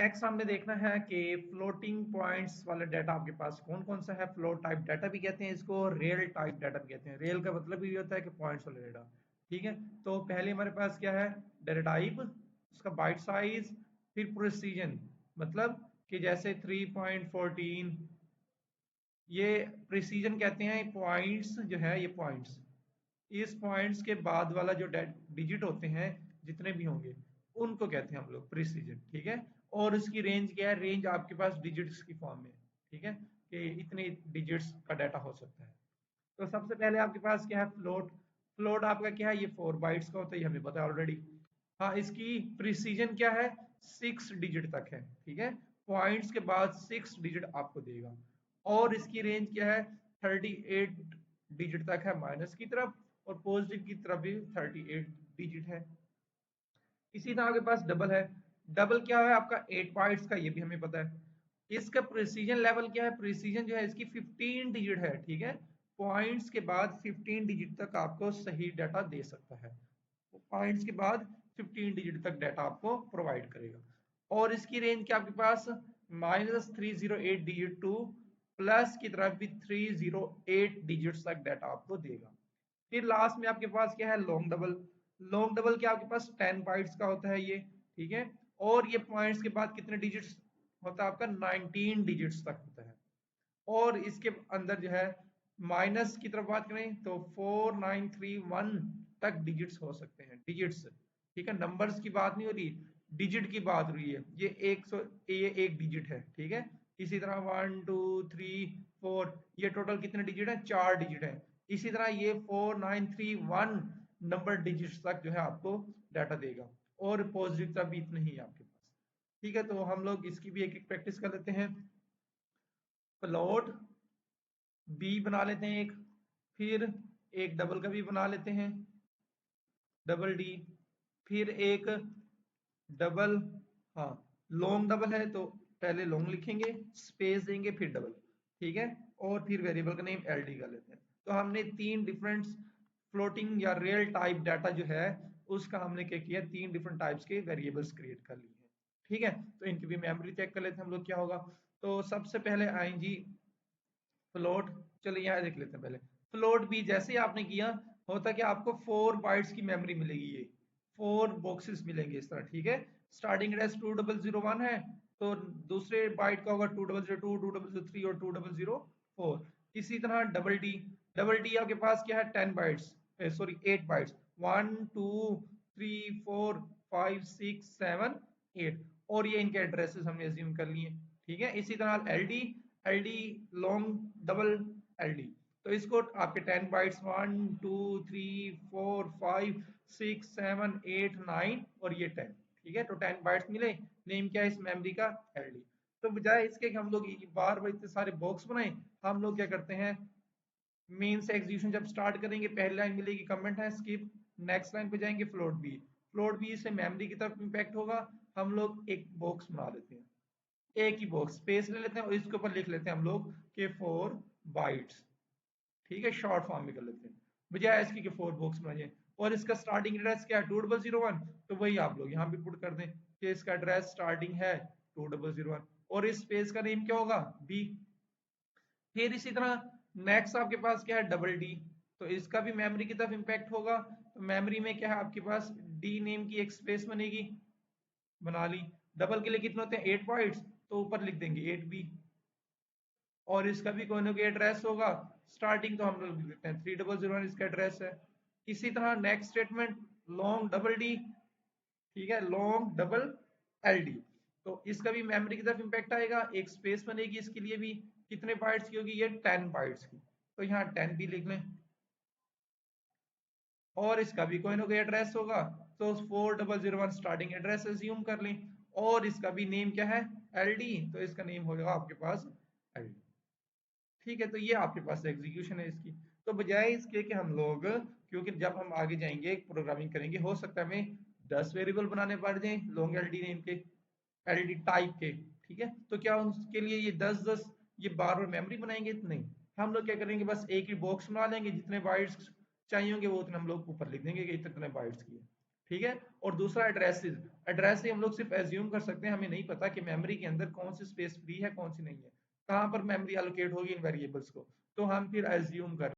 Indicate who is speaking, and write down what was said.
Speaker 1: Next हमने देखना है कि फ्लोटिंग पॉइंट्स वाले डाटा आपके पास कौन कौन सा है। फ्लोट टाइप डाटा भी कहते हैं इसको, रियल टाइप डाटा भी कहते हैं। रियल का मतलब ये होता है कि पॉइंट्स वाले डाटा। ठीक है, तो पहले हमारे पास क्या है, डाटा टाइप, उसका बाइट साइज, फिर प्रिसीजन, मतलब कि जैसे 3.14, ये प्रिसीजन कहते हैं पॉइंट्स जो है, ये पॉइंट्स, इस पॉइंट्स के बाद वाला जो डिजिट होते हैं जितने भी होंगे उनको कहते हैं हम लोग प्रिसीजन। ठीक है, और उसकी रेंज क्या है, रेंज आपके पास डिजिट्स की फॉर्म में। ठीक है, कि इतने डिजिट्स का डाटा हो सकता है। तो सबसे पहले आपके पास क्या है, फ्लोट। फ्लोट आपका क्या है, ये 4 बाइट्स का होता है, ये हमें पता है ऑलरेडी। हाँ, इसकी प्रिसीजन क्या है, 6 डिजिट तक है। ठीक है, पॉइंट्स के बाद 6 डिजिट आपको देगा। और इसकी रेंज क्या है, 38 डिजिट तक है माइनस की तरफ, और पॉजिटिव की तरफ भी 38 डिजिट है। इसी तरह आपके पास डबल है। डबल क्या है आपका, 8 बाइट्स का, ये भी हमें पता है। इसका प्रिसीजन लेवल क्या है, प्रिसीजन जो है इसकी 15 डिजिट है। ठीक है, पॉइंट्स के बाद 15 डिजिट तक आपको सही डाटा दे सकता है। पॉइंट्स के बाद 15 डिजिट तक डाटा आपको प्रोवाइड करेगा। और इसकी रेंज क्या आपके पास, -308 डिजिट टू प्लस की तरफ भी 308 डिजिट्स तक डाटा आपको देगा। फिर लास्ट में आपके पास क्या है, लॉन्ग डबल। लॉन्ग डबल क्या आपके पास 10 बाइट्स का होता है ये। ठीक है, और ये पॉइंट्स के बाद कितने डिजिट्स होता है आपका, 19 डिजिट्स तक होता है। और इसके अंदर जो है माइनस की तरफ बात करें तो 4931 तक डिजिट्स हो सकते हैं, डिजिट्स। ठीक है, नंबर्स की बात नहीं हो रही, डिजिट की बात हो रही है। ये एक डिजिट है। ठीक है, इसी तरह 1 2 3 4, ये टोटल कितने डिजिट है, 4 डिजिट है। इसी तरह ये 4931 नंबर डिजिट्स तक जो है आपको डाटा देगा, और पॉजिटिव तक भी इतने ही है आपके पास। ठीक है, तो हम लोग इसकी भी एक एक प्रैक्टिस कर लेते हैं। फ्लोट बी बना लेते हैं एक, फिर एक डबल का भी बना लेते हैं, डबल डी, फिर एक डबल, हाँ लॉन्ग डबल है तो पहले लॉन्ग लिखेंगे, स्पेस देंगे, फिर डबल। ठीक है, और फिर वेरिएबल का नेम एल डी कर लेते हैं। तो हमने 3 डिफरेंट फ्लोटिंग या रियल टाइप डाटा जो है उसका हमने क्या किया, 3 डिफरेंट टाइप्स के वेरिएबल्स क्रिएट कर लिए हैं। ठीक है, तो इनकी भी मेमोरी चेक कर लेते हैं हम लोग क्या होगा। तो सबसे पहले आएंगी फ्लोट। चलिए यहाँ देख लेते हैं पहले। फ्लोट भी जैसे ही आपने किया, होता कि आपको 4 बाइट्स की मेमोरी मिलेगी, ये 4 बॉक्सेस मिलेंगे इस तरह। ठीक है, स्टार्टिंग एड्रेस 2001 है, तो दूसरे बाइट का होगा 2002, 2003 और 2004। इसी तरह डबल डी, डबल डी आपके पास क्या है, 10 बाइट्स, सॉरी 8 बाइट्स, 1 2 3 4 5 6 7 8, और ये इनके एड्रेसेस हमने अज्यूम कर लिए। ठीक है, इसी तरह L D, L D long double L D, तो इसको आपके 10 बाइट्स 1 2 3 4 5 6 7 8 9 और ये 10। ठीक है, तो 10 बाइट्स मिले। नेम क्या है इस मेमोरी का, एल डी। तो बजाय इसके कि हम लोग बार बार इतने सारे बॉक्स बनाए, हम लोग क्या करते हैं, मेन से एग्जीक्यूशन जब स्टार्ट करेंगे, पहली लाइन मिलेगी कमेंट है स्किप, नेक्स्ट लाइन पे जाएंगे फ्लोट बी, फ्लोट बी से मेमोरी की तरफ इंपैक्ट होगा। हम लोग एक बॉक्स बना लेते हैं, एक ही बॉक्स, स्पेस ले लेते हैं और इसके ऊपर लिख लेते हैं हम लोग के 4 बाइट्स। ठीक है, शॉर्ट फॉर्म में कर लेते हैं, बजाय इसकी के 4 बॉक्स बनाइए। और इसका स्टार्टिंग एड्रेस क्या है, 2001, तो वही आप लोग यहाँ पे पुट कर दें कि इसका एड्रेस स्टार्टिंग है 2001, और इस स्पेस का नेम क्या होगा, बी। फिर इसी तरह नेक्स्ट आपके पास क्या है, डबल डी, तो इसका भी मेमोरी की तरफ इंपैक्ट होगा। तो मेमोरी में क्या है आपके पास, डी नेम की एक स्पेस बनेगी, बना ली। डबल के लिए कितने होते हैं, 8 बाइट्स, तो ऊपर लिख देंगे 8 बी, और इसका भी कोई ना कोई एड्रेस होगा। स्टार्टिंग तो हम लोग लिख देते हैं 3001, इसका एड्रेस है। इसी तरह next statement, long double D, ठीक है, लॉन्ग डबल एल डी, तो इसका भी मेमोरी की तरफ इंपैक्ट आएगा, एक स्पेस बनेगी इसके लिए भी, कितने बाइट्स की होगी, ये 10 बाइट्स की, तो यहाँ 10 भी लिख लें। और इसका भी कोई ना कोई एड्रेस होगा, तो 4001 स्टार्टिंग एड्रेस एज्यूम कर लें। और इसका भी नेम क्या है, एल डी, तो इसका नेम होगा आपके पास एल डी। ठीक है, तो ये आपके पास एग्जीक्यूशन है इसकी। तो बजाय इसके कि हम लोग, क्योंकि जब हम आगे जाएंगे प्रोग्रामिंग करेंगे, हो सकता है हमें 10 वेरिएबल बनाने पड़ जाए लॉन्ग एल डी नेम के, एल डी टाइप के। ठीक है, तो क्या उसके लिए ये 10 ये बार बार मेमोरी बनाएंगे, नहीं। हम लोग क्या करेंगे, बस एक ही बॉक्स बना लेंगे, जितने बाइट्स चाहिए होंगे वो उतने हम लोग ऊपर लिख देंगे कि इतने बाइट्स की है। ठीक है। और दूसरा एड्रेसेस, एड्रेस से हम लोग सिर्फ एज्यूम कर सकते हैं, हमें नहीं पता कि मेमोरी के अंदर कौन सी स्पेस फ्री है कौन सी नहीं है, कहाँ पर मेमोरी एलोकेट होगी इन वेरिएबल्स को, तो हम फिर एज्यूम कर